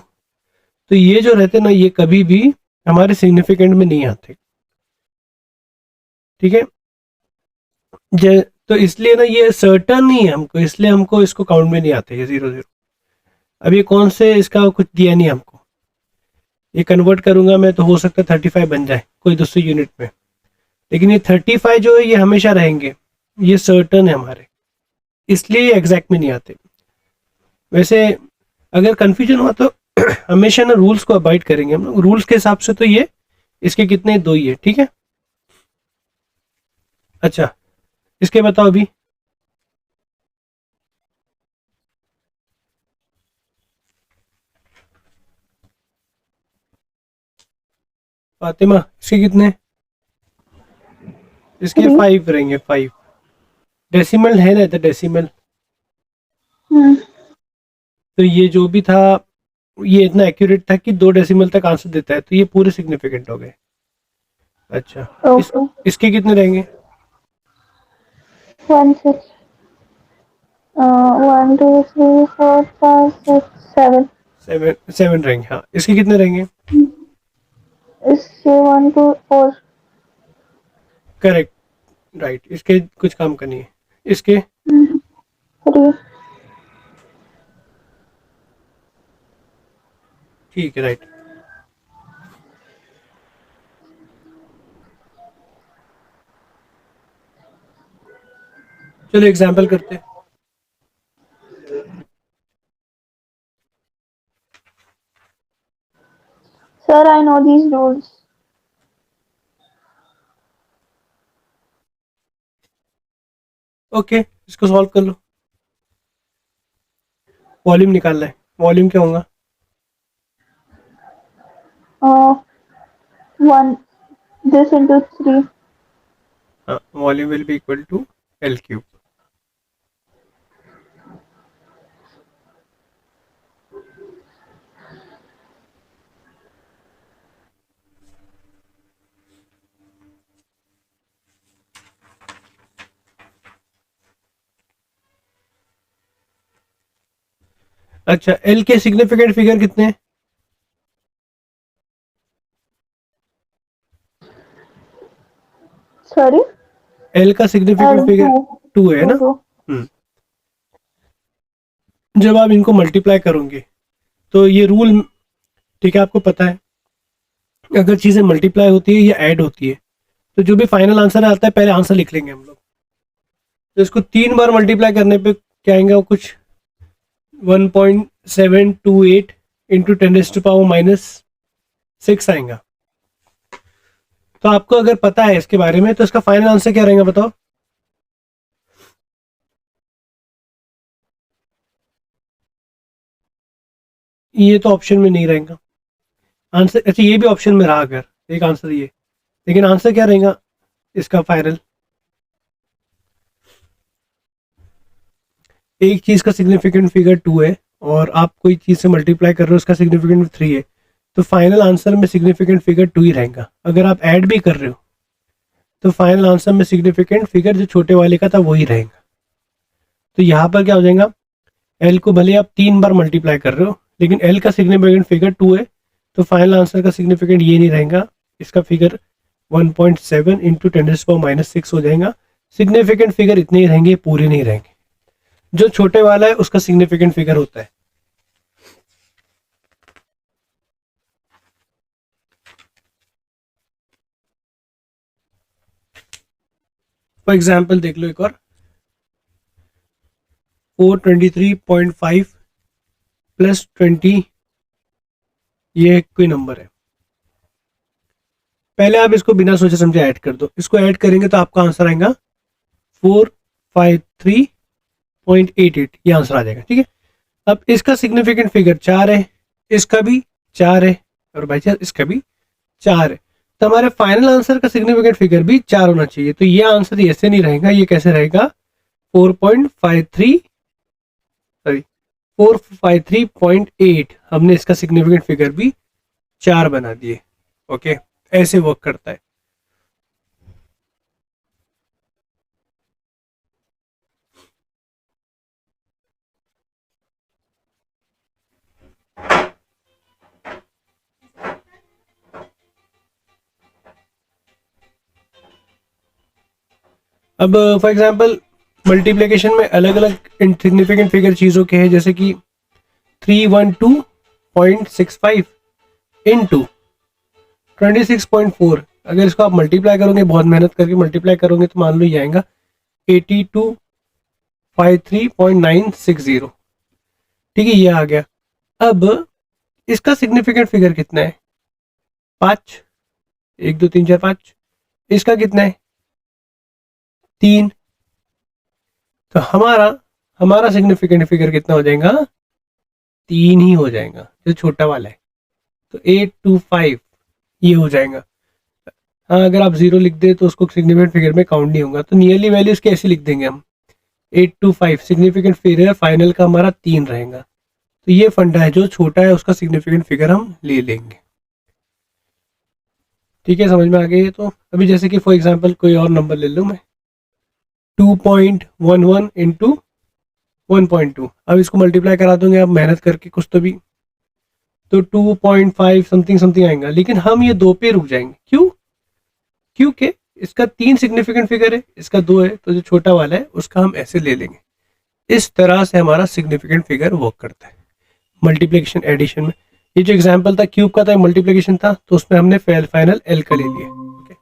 तो ये जो रहते ना ये कभी भी हमारे सिग्निफिकेंट में नहीं आते, ठीक है। तो इसलिए ना ये सर्टन नहीं है हमको, इसलिए हमको इसको काउंट में नहीं आते ये 0 0। अब ये कौन से, इसका कुछ दिया नहीं हमको, ये कन्वर्ट करूंगा मैं तो हो सकता है 35 बन जाए कोई दूसरी यूनिट में, लेकिन ये 35 जो है ये हमेशा रहेंगे, ये सर्टन है हमारे, इसलिए ये एग्जैक्ट में नहीं आते। वैसे अगर कंफ्यूजन हुआ तो हमेशा ना रूल्स को अवॉइड करेंगे हम लोग, रूल्स के हिसाब से तो ये इसके कितने 2 ही है, ठीक है। अच्छा, इसके बताओ अभी। फातिमा, इसके कितने, इसके 5 रहेंगे, 5। डेसिमल है ना, तो डेसिमल, तो ये जो भी था ये इतना एक्यूरेट था कि 2 डेसिमल तक आंसर देता है, तो ये पूरे सिग्निफिकेंट हो गए। अच्छा, इसके कितने रहेंगे? 1 6 1 2 3 4 5 6 7 7 रहेंगे, हाँ। इसके कितने रहेंगे? इसके 1 2 4 करेक्ट, राइट, इसके कुछ काम का नहीं है। इसके 3 ठीक है, राइट। चलो एग्जाम्पल करते हैं। Sir, I know these rules. Okay, इसको सॉल्व कर लो। वॉल्यूम निकालना है, वॉल्यूम क्या होगा? 1 this into 3. हाँ, volume will be equal to L cube. अच्छा, एल के सिग्निफिकेंट फिगर कितने हैं? Sorry? एल का सिग्निफिकेंट फिगर 2 है ना। जब आप इनको मल्टीप्लाई करोगे तो ये रूल, ठीक है, आपको पता है अगर चीज़ें मल्टीप्लाई होती है या ऐड होती है तो जो भी फाइनल आंसर आता है पहले आंसर लिख लेंगे हम लोग। तो इसको 3 बार मल्टीप्लाई करने पे क्या आएगा, वो कुछ 1.728 इंटू 10⁻⁻6 आएगा। तो आपको अगर पता है इसके बारे में तो इसका फाइनल आंसर क्या रहेगा बताओ? ये तो ऑप्शन में नहीं रहेगा आंसर। अच्छा, ये भी ऑप्शन में रहा अगर एक आंसर ये, लेकिन आंसर क्या रहेगा इसका फाइनल? एक चीज का सिग्निफिकेंट फिगर 2 है और आप कोई चीज से मल्टीप्लाई कर रहे हो उसका सिग्निफिकेंट 3 है, तो फाइनल आंसर में सिग्निफिकेंट फिगर 2 ही रहेगा। अगर आप ऐड भी कर रहे हो तो फाइनल आंसर में सिग्निफिकेंट फिगर जो छोटे वाले का था वही रहेगा। तो यहाँ पर क्या हो जाएगा, एल को भले आप 3 बार मल्टीप्लाई कर रहे हो लेकिन एल का सिग्निफिकेंट फिगर 2 है, तो फाइनल आंसर का सिग्निफिकेंट ये नहीं रहेगा, इसका फिगर 1.7 इंटू 10⁻⁻6 हो जाएगा। सिग्निफिकेंट फिगर इतने ही रहेंगे, पूरे नहीं रहेंगे। जो छोटे वाला है उसका सिग्निफिकेंट फिगर होता है। फॉर एग्जाम्पल देख लो एक और, 423.5 प्लस 20, ये कोई नंबर है। पहले आप इसको बिना सोचे समझे ऐड कर दो, इसको ऐड करेंगे तो आपका आंसर आएगा 453.88, ये आंसर आ जाएगा। ठीक है, अब इसका सिग्निफिकेंट फिगर 4 है, इसका भी 4 है, और भाई चार इसका भी 4 है, तो हमारे फाइनल आंसर का सिग्निफिकेंट फिगर भी 4 होना चाहिए। तो ये आंसर ऐसे नहीं रहेगा, ये कैसे रहेगा, 453.8, हमने इसका सिग्निफिकेंट फिगर भी 4 बना दिए। ओके, ऐसे वर्क करता है। अब फॉर एग्जांपल मल्टीप्लिकेशन में अलग अलग इनसिग्निफिकेंट फिगर चीज़ों के हैं, जैसे कि 312.65 इंटू 26.4, अगर इसको आप मल्टीप्लाई करोगे, बहुत मेहनत करके मल्टीप्लाई करोगे, तो मान लो ये आएगा 8253.960। ठीक है, ये आ गया। अब इसका सिग्निफिकेंट फिगर कितना है, 5, 1 2 3 4 5। इसका कितना है, 3। तो हमारा सिग्निफिकेंट फिगर कितना हो जाएगा, 3 ही हो जाएगा, जो छोटा वाला है। तो 825 ये हो जाएगा। हाँ, अगर आप 0 लिख दे तो उसको सिग्निफिकेंट फिगर में काउंट नहीं होगा, तो नियरली वैल्यूज कैसे लिख देंगे हम, 825 सिग्निफिकेंट फिगर फाइनल का हमारा 3 रहेगा। तो ये फंडा है, जो छोटा है उसका सिग्निफिकेंट फिगर हम ले लेंगे। ठीक है, समझ में आ गई। तो अभी जैसे कि फॉर एग्जांपल कोई और नंबर ले लूँ मैं, 2.11 इंटू 1.2। अब इसको मल्टीप्लाई करा दूंगे आप मेहनत करके कुछ तो भी, तो 2.5 समथिंग समथिंग आएगा, लेकिन हम ये 2 पे रुक जाएंगे। क्यों, क्योंकि इसका 3 सिग्निफिकेंट फिगर है, इसका 2 है, तो जो छोटा वाला है उसका हम ऐसे ले लेंगे। इस तरह से हमारा सिग्निफिकेंट फिगर वर्क करता है मल्टीप्लिकेशन एडिशन में। ये जो एग्जांपल था क्यूब का था, मल्टीप्लिकेशन था, तो उसमें हमने फाइनल एल का ले लिया। ओके,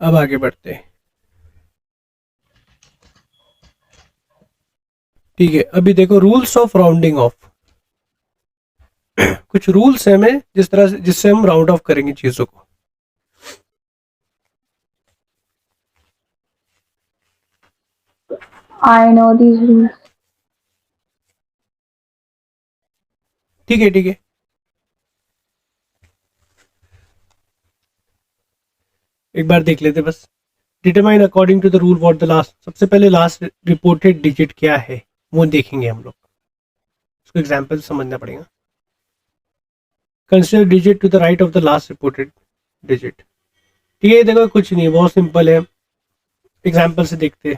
अब आगे बढ़ते हैं। ठीक है, अभी देखो रूल्स ऑफ राउंडिंग ऑफ। कुछ रूल्स हैं हमें जिस तरह से, जिससे हम राउंड ऑफ करेंगे चीजों को। I know these rules. ठीक है, ठीक है, एक बार देख लेते बस। Determine according to the rule what the last, सबसे पहले लास्ट रिपोर्टेड डिजिट क्या है वो देखेंगे हम लोग, इसको एग्जांपल समझना पड़ेगा। Consider digit to the right of the last reported digit. ठीक है, देखो कुछ नहीं, बहुत सिंपल है, एग्जाम्पल से देखते हैं।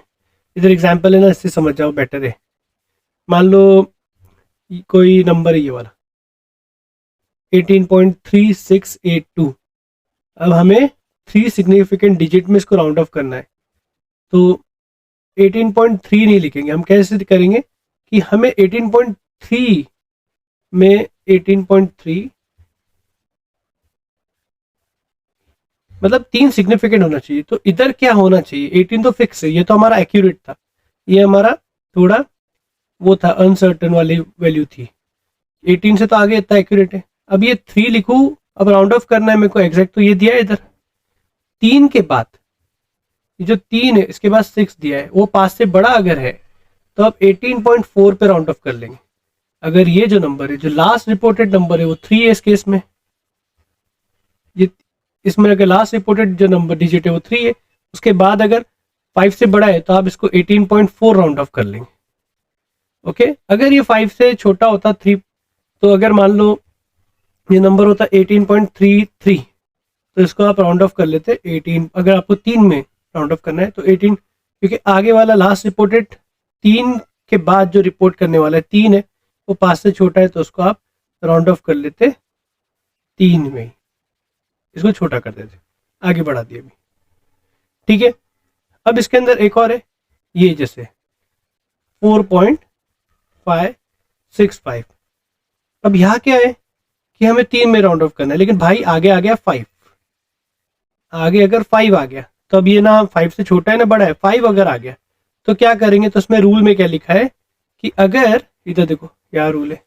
इधर एग्जाम्पल है ना, इससे समझ जाओ बेटर है। मान लो कोई नंबर है ये वाला 18.3682। अब हमें 3 सिग्निफिकेंट डिजिट में इसको राउंड ऑफ करना है, तो 18.3 नहीं लिखेंगे हम। कैसे करेंगे कि हमें 18.3 में 18.3 मतलब 3 सिग्निफिकेंट होना चाहिए। तो इधर क्या होना चाहिए, 18 तो फिक्स है, ये तो हमारा एक्यूरेट था, ये हमारा थोड़ा वो था, अनसर्टन वाली वैल्यू थी। 18 से तो आगे इतना एक्यूरेट है। अब ये 3 लिखूं, अब राउंड ऑफ करना है मेरे को एग्जैक्ट, तो ये दिया है इधर 3 के बाद, ये जो 3 है इसके बाद 6 दिया है, वो 5 से बड़ा अगर है तो आप 18.4 पे राउंड ऑफ कर लेंगे। अगर ये जो नंबर है, जो लास्ट रिपोर्टेड नंबर है, वो 3 है इस केस में, ये इसमें अगर लास्ट रिपोर्टेड जो नंबर डिजिट है वो 3 है, उसके बाद अगर 5 से बड़ा है तो आप इसको 18.4 राउंड ऑफ कर लेंगे। ओके, अगर ये 5 से छोटा होता 3, तो अगर मान लो ये नंबर होता है 18.33, तो इसको आप राउंड ऑफ कर लेते हैं 18। अगर आपको 3 में राउंड ऑफ करना है तो 18, क्योंकि आगे वाला लास्ट रिपोर्टेड 3 के बाद जो रिपोर्ट करने वाला है 3 है, वो 5 से छोटा है, तो उसको आप राउंड ऑफ कर लेते 3 में ही, इसको छोटा कर देते, आगे बढ़ा दिया अभी। ठीक है, अब इसके अंदर एक और है, ये जैसे 4.565। अब यहाँ क्या है कि हमें 3 में राउंड ऑफ करना है, लेकिन भाई आगे आ गया 5, आगे अगर 5 आ गया तो अब ये ना 5 से छोटा है ना बड़ा है, 5 अगर आ गया तो क्या करेंगे, तो उसमें रूल में क्या लिखा है कि अगर, इधर देखो क्या रूल है,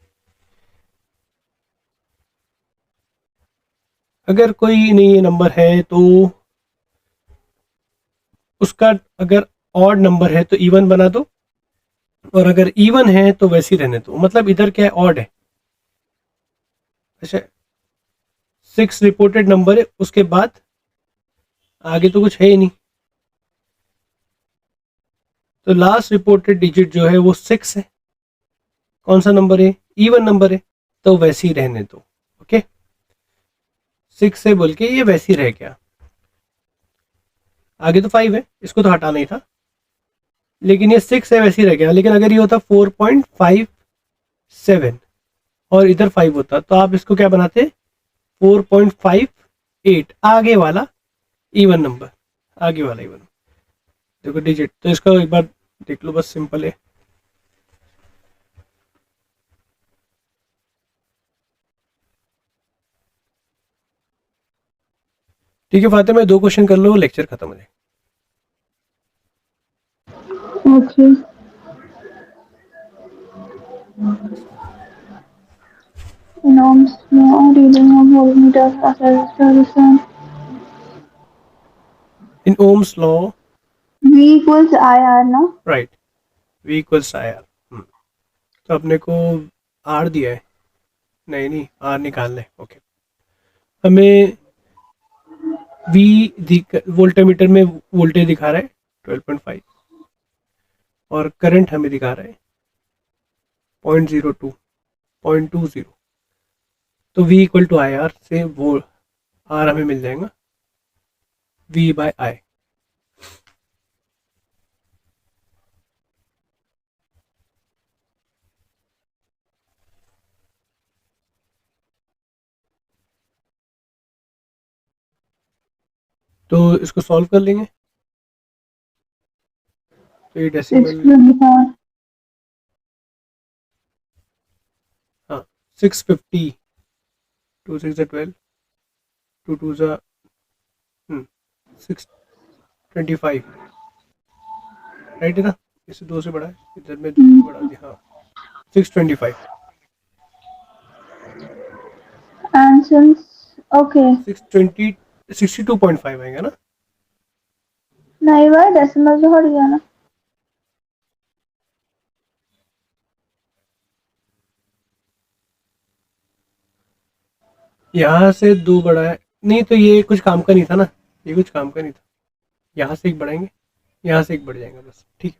अगर कोई नहीं ये नंबर है तो उसका, अगर ऑड नंबर है तो इवन बना दो, और अगर इवन है तो वैसे ही रहने दो। मतलब इधर क्या है, ऑड है, अच्छा 6 रिपोर्टेड नंबर है, उसके बाद आगे तो कुछ है ही नहीं, तो लास्ट रिपोर्टेड डिजिट जो है वो 6 है। कौन सा नंबर है, इवन नंबर है, तो वैसे ही रहने दो। ओके, 6 से बोल के ये वैसे ही रह गया, आगे तो 5 है, इसको तो हटाना ही था, लेकिन ये 6 है वैसे ही रह गया। लेकिन अगर ये होता 4.57 और इधर 5 होता तो आप इसको क्या बनाते, 4.58, आगे वाला इवन नंबर, आगे वाला इवन, देखो डिजिट, तो इसका एक बार देख लो, बस सिंपल है। ठीक है फातिमा, मैं 2 क्वेश्चन कर लो, लेक्चर खत्म हो जाए। Okay. Norms, no reading of voltmeter as a resistance. In Ohm's law, V equals IR, no? Right, V equals I R. तो अपने को आर दिया है, नहीं नहीं आर निकालना है। ओके, हमें वी वोल्टामीटर में वोल्टेज दिखा रहा है 12.5, और करंट हमें दिखा रहा है 0.02, तो V equal to I R से वो आर हमें मिल जाएगा V बाय आई। तो इसको सॉल्व कर लेंगे, तो ये डेसिमल, 624. हाँ 650, 2 6 12, 2 2 625, राइट है ना, इससे 2 से बड़ा है, इधर में 2 से बढ़ा दिया, हाँ 625, And since, okay. 620, 62.5 आएगा ना। नहीं भाई डेसिमल तो हट गया ना। यहाँ से 2 बड़ा है, नहीं तो ये कुछ काम का नहीं था ना, ये कुछ काम का नहीं था, यहाँ से एक बढ़ाएंगे, यहाँ से एक बढ़ जाएगा बस, ठीक है,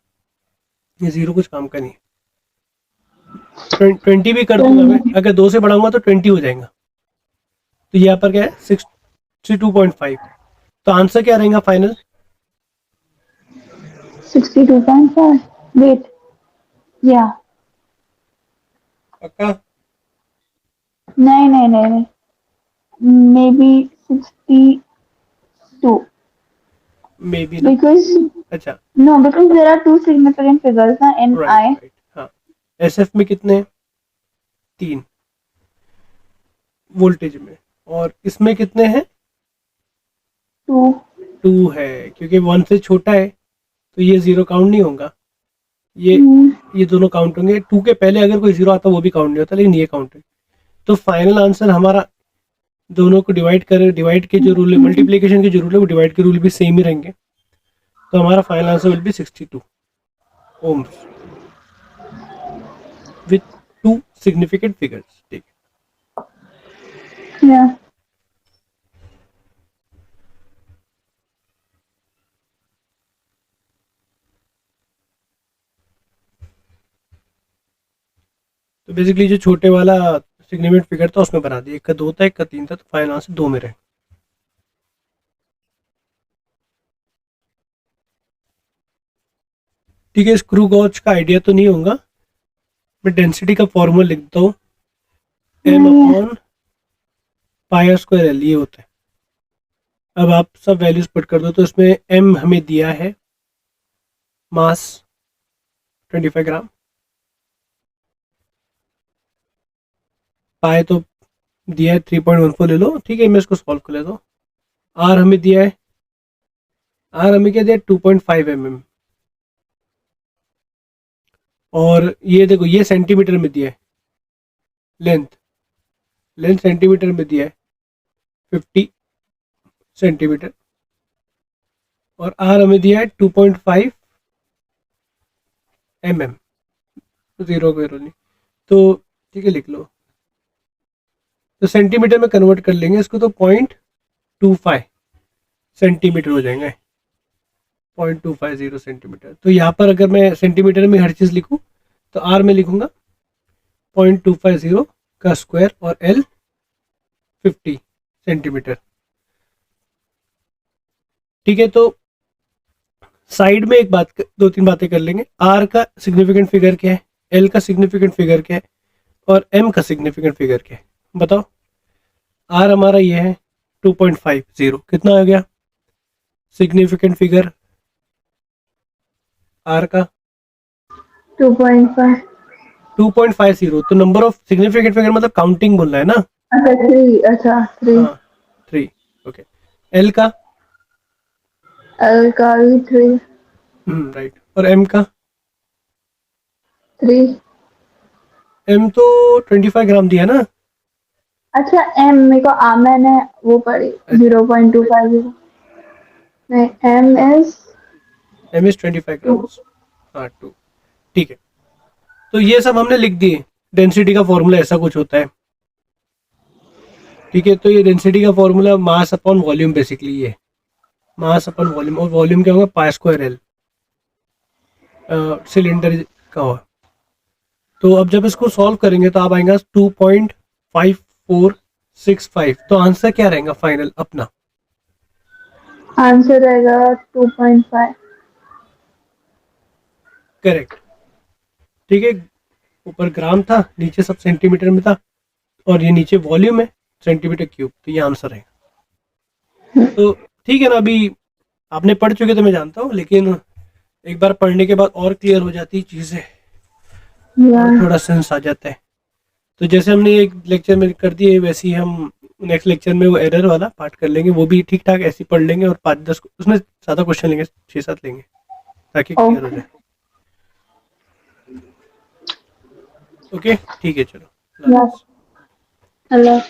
ये 0 कुछ काम का नहीं है। 20 भी कर दूंगा मैं, अगर 2 से बढ़ाऊंगा तो 20 हो जाएगा, तो यहाँ पर क्या है 62.5, तो आंसर क्या रहेगा फाइनल, 62.5. Wait. Yeah. पक्का, नहीं नहीं नहीं नहीं. Maybe 62. मे बी ना, Because अच्छा no, because there are two significant figures ना in I. राइट राइट, हाँ एस एफ में कितने हैं, 3 वोल्टेज में, और इसमें कितने हैं, 2. 2 है, क्योंकि 1 से छोटा है तो ये 0 काउंट नहीं होगा, ये ये दोनों काउंट होंगे, 2 के पहले अगर कोई 0 आता वो भी काउंट नहीं होता, लेकिन ये काउंट है। तो फाइनल आंसर हमारा, दोनों को डिवाइड के जो रूल है, मल्टीप्लीकेशन के जो रूल है, वो डिवाइड के रूल भी सेम ही रहेंगे, तो हमारा final answer will be 62 ohms with 2 significant figures. ठीक है, Yeah. तो बेसिकली जो छोटे वाला सिग्निफिकेंट फिगर था उसमें बना दिया, एक का 2 था एक का 3 था, तो फाइनल आंसर 2 में रहे। ठीक है, स्क्रू गॉज का आइडिया तो नहीं होगा, मैं डेंसिटी का फॉर्मूला लिखता हूँ, M upon pi r square L, ये होता है। अब आप सब वैल्यूज पुट कर दो, तो इसमें एम हमें दिया है मास 25 ग्राम, पाए तो दिया है 3.14 ले लो, ठीक है, मैं इसको सॉल्व कर लेता हूँ। आर हमें दिया है, आर हमें क्या दिया है 2.5 mm, और ये देखो ये सेंटीमीटर में दिया है, लेंथ लेंथ सेंटीमीटर में दिया है 50 सेंटीमीटर, और आर हमें दिया है 2.5 mm, जीरो को नहीं, तो ठीक है लिख लो, तो सेंटीमीटर में कन्वर्ट कर लेंगे इसको, तो 0.25 सेंटीमीटर हो जाएंगे, 0.250 सेंटीमीटर। तो यहाँ पर अगर मैं सेंटीमीटर में हर चीज़ लिखूँ, तो आर में लिखूंगा 0.250 का स्क्वायर और एल 50 सेंटीमीटर। ठीक है, तो साइड में एक बात, दो तीन बातें कर लेंगे। आर का सिग्निफिकेंट फिगर क्या है, एल का सिग्निफिकेंट फिगर क्या है, और एम का सिग्निफिकेंट फिगर क्या है, बताओ। आर हमारा ये है 2.50, कितना हो गया सिग्निफिकेंट फिगर आर का 2.5. 2.50, तो नंबर ऑफ सिग्निफिकेंट फिगर मतलब काउंटिंग बोलना है ना। अच्छा 3. अच्छा 3. हाँ 3, ओके। एल का L का भी 3. राइट, और एम का 3. एम तो 25 ग्राम दिया ना। अच्छा M मेरे को मैंने वो पढ़ी 0.250. नहीं M is M is 25 2. Grams, हाँ 2, ठीक है। तो ये सब हमने लिख दिए, डेंसिटी का फॉर्मूला ऐसा कुछ होता है। ठीक है, तो ये डेंसिटी का formula mass upon volume basically, ये मास अपॉन वॉल्यूम, और वॉल्यूम क्या होगा पाई स्क्वायर एल, सिलेंडर का हो। तो अब जब इसको सॉल्व करेंगे तो आप आएंगे 2.5465, तो आंसर क्या रहेगा फाइनल अपना। आंसर रहेगा 2.5. करेक्ट, ठीक है, ऊपर ग्राम था, नीचे सब सेंटीमीटर में था, और ये नीचे वॉल्यूम है सेंटीमीटर क्यूब, तो ये आंसर है। तो ठीक है ना, अभी आपने पढ़ चुके तो मैं जानता हूँ, लेकिन एक बार पढ़ने के बाद और क्लियर हो जाती चीज़ें, और Yeah. थोड़ा सेंस आ जाता है। तो जैसे हमने एक लेक्चर में कर दिए, वैसे ही हम नेक्स्ट लेक्चर में वो एरर वाला पार्ट कर लेंगे, वो भी ठीक ठाक ऐसे ही पढ़ लेंगे, और 5-10 उसमें ज़्यादा क्वेश्चन लेंगे, 6-7 लेंगे, ताकि क्लियर हो Okay. जाए। ओके ठीक है, चलो। Yeah. Allah.